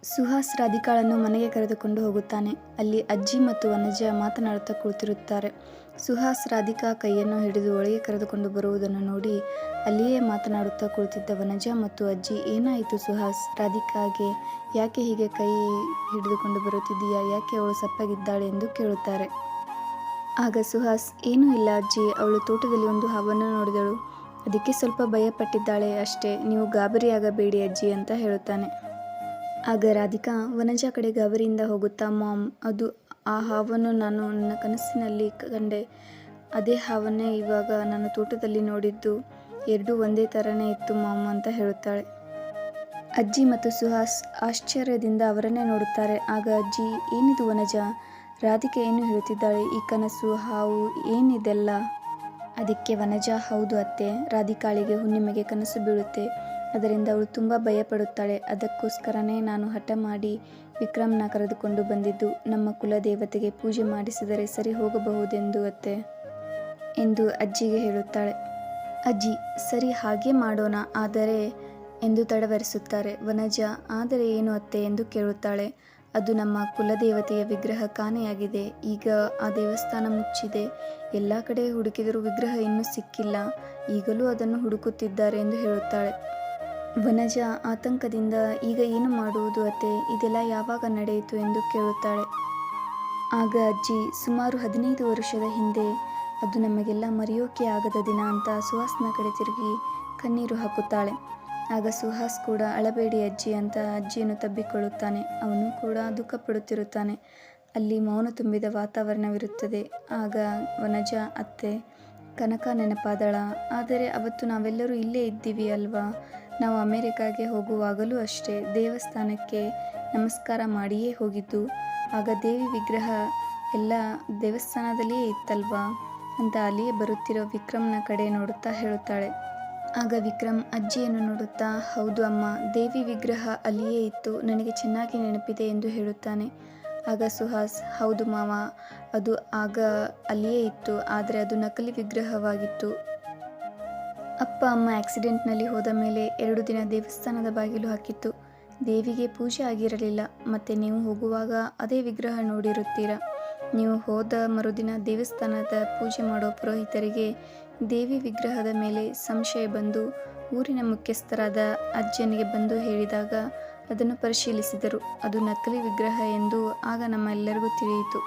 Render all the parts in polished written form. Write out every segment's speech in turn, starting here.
ಸುಹಾಸ್ ರಾಧಿಕಾಳನ್ನು ಮನೆಗೆ ಕರೆದುಕೊಂಡು ಹೋಗುತ್ತಾನೆ. ಅಲ್ಲಿ ಅಜ್ಜಿ ಮತ್ತು ವನಜಾ ಮಾತನಾಡುತ್ತಾ ಕುಳಿತಿರುತ್ತಾರೆ. ಸುಹಾಸ್ ರಾಧಿಕಾ ಕೈಯನ್ನು ಹಿಡಿದು ಒಳಗೆ ಕರೆದುಕೊಂಡು ಬರುವುದನ್ನು ನೋಡಿ ಅಲ್ಲಿಯೇ ಮಾತನಾಡುತ್ತಾ ಕುಳಿತಿದ್ದ ವನಜಾ ಮತ್ತು ಅಜ್ಜಿ, ಏನಾಯಿತು ಸುಹಾಸ್, ರಾಧಿಕಾಗೆ ಯಾಕೆ ಹೀಗೆ ಕೈ ಹಿಡಿದುಕೊಂಡು ಬರುತ್ತಿದ್ದೀಯಾ, ಯಾಕೆ ಅವಳು ಸಪ್ಪಾಗಿದ್ದಾಳೆ ಎಂದು ಕೇಳುತ್ತಾರೆ. ಆಗ ಸುಹಾಸ್, ಏನೂ ಇಲ್ಲ ಅಜ್ಜಿ, ಅವಳು ತೋಟದಲ್ಲಿ ಒಂದು ಹಾವನ್ನು ನೋಡಿದಳು, ಅದಕ್ಕೆ ಸ್ವಲ್ಪ ಭಯಪಟ್ಟಿದ್ದಾಳೆ ಅಷ್ಟೇ, ನೀವು ಗಾಬರಿಯಾಗಬೇಡಿ ಅಜ್ಜಿ ಅಂತ ಹೇಳುತ್ತಾನೆ. ಆಗ ರಾಧಿಕಾ ವನಜಾ ಕಡೆ ಗಾಬರಿಯಿಂದ ಹೋಗುತ್ತಾ, ಮಾಮ್, ಅದು ಆ ಹಾವನ್ನು ನಾನು ನನ್ನ ಕನಸಿನಲ್ಲಿ ಕಂಡೆ, ಅದೇ ಹಾವನ್ನೇ ಇವಾಗ ನಾನು ತೋಟದಲ್ಲಿ ನೋಡಿದ್ದು, ಎರಡೂ ಒಂದೇ ಥರನೇ ಇತ್ತು ಮಾಮ್ ಅಂತ ಹೇಳುತ್ತಾಳೆ. ಅಜ್ಜಿ ಮತ್ತು ಸುಹಾಸ್ ಆಶ್ಚರ್ಯದಿಂದ ಅವರನ್ನೇ ನೋಡುತ್ತಾರೆ. ಆಗ ಅಜ್ಜಿ, ಏನಿದು ವನಜಾ, ರಾಧಿಕಾ ಏನು ಹೇಳುತ್ತಿದ್ದಾಳೆ, ಈ ಕನಸು, ಹಾವು, ಏನಿದೆಲ್ಲ? ಅದಕ್ಕೆ ವನಜಾ, ಹೌದು ಅತ್ತೆ, ರಾಧಿಕಾಳಿಗೆ ಹುಣ್ಣಿಮೆಗೆ ಕನಸು ಬೀಳುತ್ತೆ, ಅದರಿಂದ ಅವಳು ತುಂಬ ಭಯಪಡುತ್ತಾಳೆ, ಅದಕ್ಕೋಸ್ಕರನೇ ನಾನು ಹಠ ಮಾಡಿ ವಿಕ್ರಮ್ನ ಕರೆದುಕೊಂಡು ಬಂದಿದ್ದು, ನಮ್ಮ ಕುಲದೇವತೆಗೆ ಪೂಜೆ ಮಾಡಿಸಿದರೆ ಸರಿ ಹೋಗಬಹುದೆಂದು ಅತ್ತೆ ಎಂದು ಅಜ್ಜಿಗೆ ಹೇಳುತ್ತಾಳೆ. ಅಜ್ಜಿ, ಸರಿ ಹಾಗೆ ಮಾಡೋಣ, ಆದರೆ ಎಂದು ತಡವರಿಸುತ್ತಾರೆ. ವನಜಾ, ಆದರೆ ಏನು ಅತ್ತೆ ಎಂದು ಕೇಳುತ್ತಾಳೆ. ಅದು ನಮ್ಮ ಕುಲದೇವತೆಯ ವಿಗ್ರಹ ಕಾಣೆಯಾಗಿದೆ, ಈಗ ಆ ದೇವಸ್ಥಾನ ಮುಚ್ಚಿದೆ, ಎಲ್ಲ ಕಡೆ ಹುಡುಕಿದರೂ ವಿಗ್ರಹ ಇನ್ನೂ ಸಿಕ್ಕಿಲ್ಲ, ಈಗಲೂ ಅದನ್ನು ಹುಡುಕುತ್ತಿದ್ದಾರೆ ಎಂದು ಹೇಳುತ್ತಾಳೆ. ವನಜಾ ಆತಂಕದಿಂದ, ಈಗ ಏನು ಮಾಡುವುದು ಅತ್ತೆ, ಇದೆಲ್ಲ ಯಾವಾಗ ನಡೆಯಿತು ಎಂದು ಕೇಳುತ್ತಾಳೆ. ಆಗ ಅಜ್ಜಿ, ಸುಮಾರು 15 ವರ್ಷದ ಹಿಂದೆ, ಅದು ನಮಗೆಲ್ಲ ಮರೆಯೋಕೆ ಆಗದ ದಿನ ಅಂತ ಸುಹಾಸ್ನ ಕಡೆ ತಿರುಗಿ ಕಣ್ಣೀರು ಹಾಕುತ್ತಾಳೆ. ಆಗ ಸುಹಾಸ್ ಕೂಡ, ಅಳಬೇಡಿ ಅಜ್ಜಿ ಅಂತ ಅಜ್ಜಿಯನ್ನು ತಬ್ಬಿಕೊಳ್ಳುತ್ತಾನೆ. ಅವನು ಕೂಡ ದುಃಖ ಪಡುತ್ತಿರುತ್ತಾನೆ. ಅಲ್ಲಿ ಮೌನ ತುಂಬಿದ ವಾತಾವರಣವಿರುತ್ತದೆ. ಆಗ ವನಜಾ, ಅತ್ತೆ, ಕನಕ ನೆನಪಾದಳ, ಆದರೆ ಅವತ್ತು ನಾವೆಲ್ಲರೂ ಇಲ್ಲೇ ಇದ್ದೀವಿ ಅಲ್ವಾ, ನಾವು ಅಮೆರಿಕಾಗೆ ಹೋಗುವಾಗಲೂ ಅಷ್ಟೇ ದೇವಸ್ಥಾನಕ್ಕೆ ನಮಸ್ಕಾರ ಮಾಡಿಯೇ ಹೋಗಿದ್ದು, ಆಗ ದೇವಿ ವಿಗ್ರಹ ಎಲ್ಲ ದೇವಸ್ಥಾನದಲ್ಲಿಯೇ ಇತ್ತಲ್ವಾ ಅಂತ ಅಲ್ಲಿಯೇ ಬರುತ್ತಿರೋ ವಿಕ್ರಮ್ನ ಕಡೆ ನೋಡುತ್ತಾ ಹೇಳುತ್ತಾಳೆ. ಆಗ ವಿಕ್ರಮ್ ಅಜ್ಜಿಯನ್ನು ನೋಡುತ್ತಾ, ಹೌದು ಅಮ್ಮ, ದೇವಿ ವಿಗ್ರಹ ಅಲ್ಲಿಯೇ ಇತ್ತು, ನನಗೆ ಚೆನ್ನಾಗಿ ನೆನಪಿದೆ ಎಂದು ಹೇಳುತ್ತಾನೆ. ಆಗ ಸುಹಾಸ್, ಹೌದು ಮಾವ, ಅದು ಆಗ ಅಲ್ಲಿಯೇ ಇತ್ತು, ಆದರೆ ಅದು ನಕಲಿ ವಿಗ್ರಹವಾಗಿತ್ತು. ಅಪ್ಪ ಅಮ್ಮ ಆಕ್ಸಿಡೆಂಟ್ನಲ್ಲಿ ಹೋದ ಮೇಲೆ 2 ದಿನ ದೇವಸ್ಥಾನದ ಬಾಗಿಲು ಹಾಕಿತ್ತು, ದೇವಿಗೆ ಪೂಜೆ ಆಗಿರಲಿಲ್ಲ, ಮತ್ತೆ ನೀವು ಹೋಗುವಾಗ ಅದೇ ವಿಗ್ರಹ ನೋಡಿರುತ್ತೀರ. ನೀವು ಹೋದ ಮರುದಿನ ದೇವಸ್ಥಾನದ ಪೂಜೆ ಮಾಡೋ ಪುರೋಹಿತರಿಗೆ ದೇವಿ ವಿಗ್ರಹದ ಮೇಲೆ ಸಂಶಯ ಬಂದು ಊರಿನ ಮುಖ್ಯಸ್ಥರಾದ ಅಜ್ಜನಿಗೆ ಬಂದು ಹೇಳಿದಾಗ ಅದನ್ನು ಪರಿಶೀಲಿಸಿದರು, ಅದು ನಕಲಿ ವಿಗ್ರಹ ಎಂದು ಆಗ ನಮ್ಮೆಲ್ಲರಿಗೂ ತಿಳಿಯಿತು.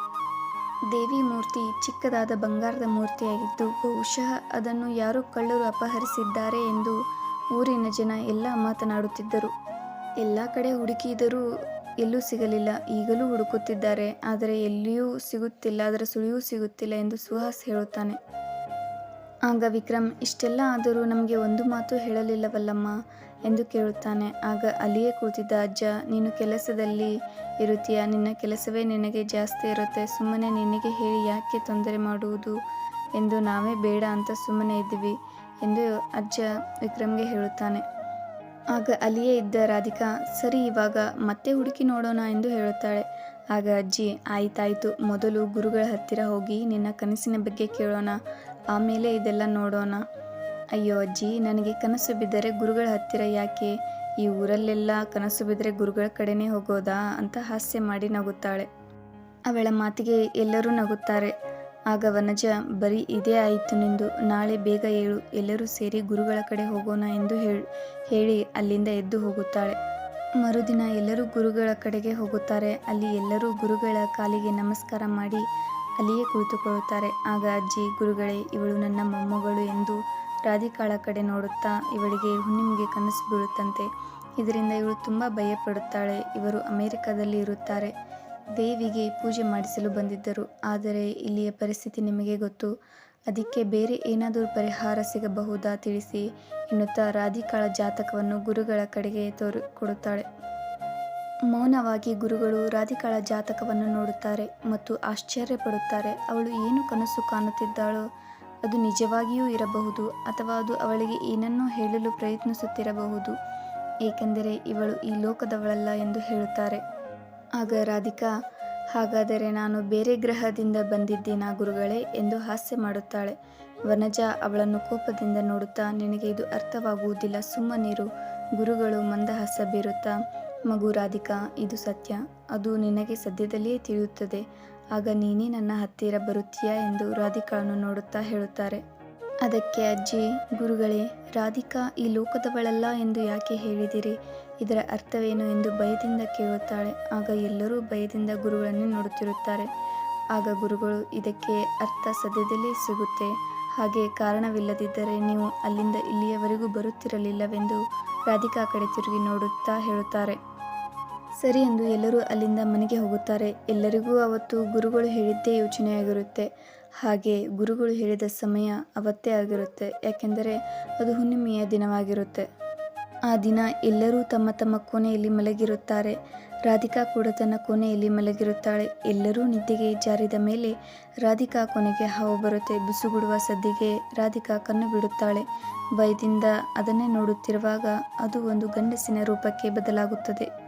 ದೇವಿ ಮೂರ್ತಿ ಚಿಕ್ಕದಾದ ಬಂಗಾರದ ಮೂರ್ತಿಯಾಗಿದ್ದು, ಬಹುಶಃ ಅದನ್ನು ಯಾರೋ ಕಳ್ಳರು ಅಪಹರಿಸಿದ್ದಾರೆ ಎಂದು ಊರಿನ ಜನ ಎಲ್ಲ ಮಾತನಾಡುತ್ತಿದ್ದರು. ಎಲ್ಲ ಕಡೆ ಹುಡುಕಿದರೂ ಎಲ್ಲೂ ಸಿಗಲಿಲ್ಲ, ಈಗಲೂ ಹುಡುಕುತ್ತಿದ್ದಾರೆ, ಆದರೆ ಎಲ್ಲಿಯೂ ಸಿಗುತ್ತಿಲ್ಲ, ಅದರ ಸುಳಿವೂ ಸಿಗುತ್ತಿಲ್ಲ ಎಂದು ಸುಹಾಸ್ ಹೇಳುತ್ತಾನೆ. ಆಗ ವಿಕ್ರಮ್, ಇಷ್ಟೆಲ್ಲ ಆದರೂ ನಮಗೆ ಒಂದು ಮಾತು ಹೇಳಲಿಲ್ಲವಲ್ಲಮ್ಮ ಎಂದು ಕೇಳುತ್ತಾನೆ. ಆಗ ಅಲ್ಲಿಯೇ ಕೂತಿದ್ದ ಅಜ್ಜ, ನೀನು ಕೆಲಸದಲ್ಲಿ ಇರುತ್ತೀಯ, ನಿನ್ನ ಕೆಲಸವೇ ನಿನಗೆ ಜಾಸ್ತಿ ಇರುತ್ತೆ, ಸುಮ್ಮನೆ ನಿನಗೆ ಹೇಳಿ ಯಾಕೆ ತೊಂದರೆ ಮಾಡುವುದು ಎಂದು ನಾವೇ ಬೇಡ ಅಂತ ಸುಮ್ಮನೆ ಇದ್ದೀವಿ ಎಂದು ಅಜ್ಜ ವಿಕ್ರಮ್ಗೆ ಹೇಳುತ್ತಾನೆ. ಆಗ ಅಲ್ಲಿಯೇ ಇದ್ದ ರಾಧಿಕಾ, ಸರಿ ಇವಾಗ ಮತ್ತೆ ಹುಡುಕಿ ನೋಡೋಣ ಎಂದು ಹೇಳುತ್ತಾಳೆ. ಆಗ ಅಜ್ಜಿ, ಆಯ್ತಾಯ್ತು, ಮೊದಲು ಗುರುಗಳ ಹತ್ತಿರ ಹೋಗಿ ನಿನ್ನ ಕನಸಿನ ಬಗ್ಗೆ ಕೇಳೋಣ, ಆಮೇಲೆ ಇದೆಲ್ಲ ನೋಡೋಣ. ಅಯ್ಯೋ ಅಜ್ಜಿ, ನನಗೆ ಕನಸು ಬಿದ್ದರೆ ಗುರುಗಳ ಹತ್ತಿರ ಯಾಕೆ, ಈ ಊರಲ್ಲೆಲ್ಲ ಕನಸು ಬಿದ್ದರೆ ಗುರುಗಳ ಕಡೆನೇ ಹೋಗೋದಾ ಅಂತ ಹಾಸ್ಯ ಮಾಡಿ ನಗುತ್ತಾಳೆ. ಅವಳ ಮಾತಿಗೆ ಎಲ್ಲರೂ ನಗುತ್ತಾರೆ. ಆಗ ವನಜಾ, ಬರೀ ಇದೇ ಆಯಿತು ನಿಂದು, ನಾಳೆ ಬೇಗ ಏಳು, ಎಲ್ಲರೂ ಸೇರಿ ಗುರುಗಳ ಕಡೆ ಹೋಗೋಣ ಎಂದು ಹೇಳಿ ಅಲ್ಲಿಂದ ಎದ್ದು ಹೋಗುತ್ತಾಳೆ. ಮರುದಿನ ಎಲ್ಲರೂ ಗುರುಗಳ ಕಡೆಗೆ ಹೋಗುತ್ತಾರೆ. ಅಲ್ಲಿ ಎಲ್ಲರೂ ಗುರುಗಳ ಕಾಲಿಗೆ ನಮಸ್ಕಾರ ಮಾಡಿ ಅಲ್ಲಿಯೇ ಕುಳಿತುಕೊಳ್ಳುತ್ತಾರೆ. ಆಗ ಅಜ್ಜಿ, ಗುರುಗಳೇ, ಇವಳು ನನ್ನ ಮೊಮ್ಮಗಳು ಎಂದು ರಾಧಿಕಾಳ ಕಡೆ ನೋಡುತ್ತಾ, ಇವಳಿಗೆ ಹುಣ್ಣಿಮೆಗೆ ಕನಸು ಬೀಳುತ್ತಂತೆ, ಇದರಿಂದ ಇವಳು ತುಂಬ ಭಯಪಡುತ್ತಾಳೆ, ಇವರು ಅಮೆರಿಕದಲ್ಲಿ ಇರುತ್ತಾರೆ, ದೇವಿಗೆ ಪೂಜೆ ಮಾಡಿಸಲು ಬಂದಿದ್ದರು, ಆದರೆ ಇಲ್ಲಿಯ ಪರಿಸ್ಥಿತಿ ನಿಮಗೆ ಗೊತ್ತು, ಅದಕ್ಕೆ ಬೇರೆ ಏನಾದರೂ ಪರಿಹಾರ ಸಿಗಬಹುದಾ ತಿಳಿಸಿ ಎನ್ನುತ್ತಾ ರಾಧಿಕಾಳ ಜಾತಕವನ್ನು ಗುರುಗಳ ಕಡೆಗೆ ಕೊಡುತ್ತಾಳೆ. ಮೌನವಾಗಿ ಗುರುಗಳು ರಾಧಿಕಾಳ ಜಾತಕವನ್ನು ನೋಡುತ್ತಾರೆ ಮತ್ತು ಆಶ್ಚರ್ಯಪಡುತ್ತಾರೆ. ಅವಳು ಏನು ಕನಸು ಕಾಣುತ್ತಿದ್ದಾಳೋ ಅದು ನಿಜವಾಗಿಯೂ ಇರಬಹುದು, ಅಥವಾ ಅದು ಅವಳಿಗೆ ಏನನ್ನೋ ಹೇಳಲು ಪ್ರಯತ್ನಿಸುತ್ತಿರಬಹುದು, ಏಕೆಂದರೆ ಇವಳು ಈ ಲೋಕದವಳಲ್ಲ ಎಂದು ಹೇಳುತ್ತಾರೆ. ಆಗ ರಾಧಿಕಾ, ಹಾಗಾದರೆ ನಾನು ಬೇರೆ ಗ್ರಹದಿಂದ ಬಂದಿದ್ದೀನಾ ಗುರುಗಳೇ ಎಂದು ಹಾಸ್ಯ ಮಾಡುತ್ತಾಳೆ. ವನಜಾ ಅವಳನ್ನು ಕೋಪದಿಂದ ನೋಡುತ್ತಾ, ನಿನಗೆ ಇದು ಅರ್ಥವಾಗುವುದಿಲ್ಲ, ಸುಮ್ಮನಿರು. ಗುರುಗಳು ಮಂದಹಾಸ ಬೀರುತ್ತಾ, ಮಗು ರಾಧಿಕಾ, ಇದು ಸತ್ಯ. ಅದು ನಿನಗೆ ಸದ್ಯದಲ್ಲಿಯೇ ತಿಳಿಯುತ್ತದೆ. ಆಗ ನೀನೇ ನನ್ನ ಹತ್ತಿರ ಬರುತ್ತೀಯಾ ಎಂದು ರಾಧಿಕಾಳನ್ನು ನೋಡುತ್ತಾ ಹೇಳುತ್ತಾರೆ. ಅದಕ್ಕೆ ಅಜ್ಜಿ, ಗುರುಗಳೇ, ರಾಧಿಕಾ ಈ ಲೋಕದವಳಲ್ಲ ಎಂದು ಯಾಕೆ ಹೇಳಿದಿರಿ? ಇದರ ಅರ್ಥವೇನು ಎಂದು ಭಯದಿಂದ ಕೇಳುತ್ತಾಳೆ. ಆಗ ಎಲ್ಲರೂ ಭಯದಿಂದ ಗುರುಗಳನ್ನು ನೋಡುತ್ತಿರುತ್ತಾರೆ. ಆಗ ಗುರುಗಳು, ಇದಕ್ಕೆ ಅರ್ಥ ಸದ್ಯದಲ್ಲೇ ಸಿಗುತ್ತೆ. ಹಾಗೆ ಕಾರಣವಿಲ್ಲದಿದ್ದರೆ ನೀವು ಅಲ್ಲಿಂದ ಇಲ್ಲಿಯವರೆಗೂ ಬರುತ್ತಿರಲಿಲ್ಲವೆಂದು ರಾಧಿಕಾ ಕಡೆ ತಿರುಗಿ ನೋಡುತ್ತಾ ಹೇಳುತ್ತಾರೆ. ಸರಿ ಎಂದು ಎಲ್ಲರೂ ಅಲ್ಲಿಂದ ಮನೆಗೆ ಹೋಗುತ್ತಾರೆ. ಎಲ್ಲರಿಗೂ ಅವತ್ತು ಗುರುಗಳು ಹೇಳಿದ್ದೇ ಯೋಚನೆಯಾಗಿರುತ್ತೆ. ಹಾಗೆ ಗುರುಗಳು ಹೇಳಿದ ಸಮಯ ಅವತ್ತೇ ಆಗಿರುತ್ತೆ. ಯಾಕೆಂದರೆ ಅದು ಹುಣ್ಣಿಮೆಯ ದಿನವಾಗಿರುತ್ತೆ. ಆ ದಿನ ಎಲ್ಲರೂ ತಮ್ಮ ತಮ್ಮ ಕೋಣೆಯಲ್ಲಿ ಮಲಗಿರುತ್ತಾರೆ. ರಾಧಿಕಾ ಕೂಡ ತನ್ನ ಕೋಣೆಯಲ್ಲಿ ಮಲಗಿರುತ್ತಾಳೆ. ಎಲ್ಲರೂ ನಿದ್ದೆಗೆ ಜಾರಿದ ಮೇಲೆ ರಾಧಿಕಾ ಕೊನೆಗೆ ಹಾವು ಬರುತ್ತೆ. ಬುಸುಗುಡುವ ಸದ್ದಿಗೆ ರಾಧಿಕಾ ಕಣ್ಣು ಬಿಡುತ್ತಾಳೆ. ಭಯದಿಂದ ಅದನ್ನೇ ನೋಡುತ್ತಿರುವಾಗ ಅದು ಒಂದು ಗಂಡಸಿನ ರೂಪಕ್ಕೆ ಬದಲಾಗುತ್ತದೆ.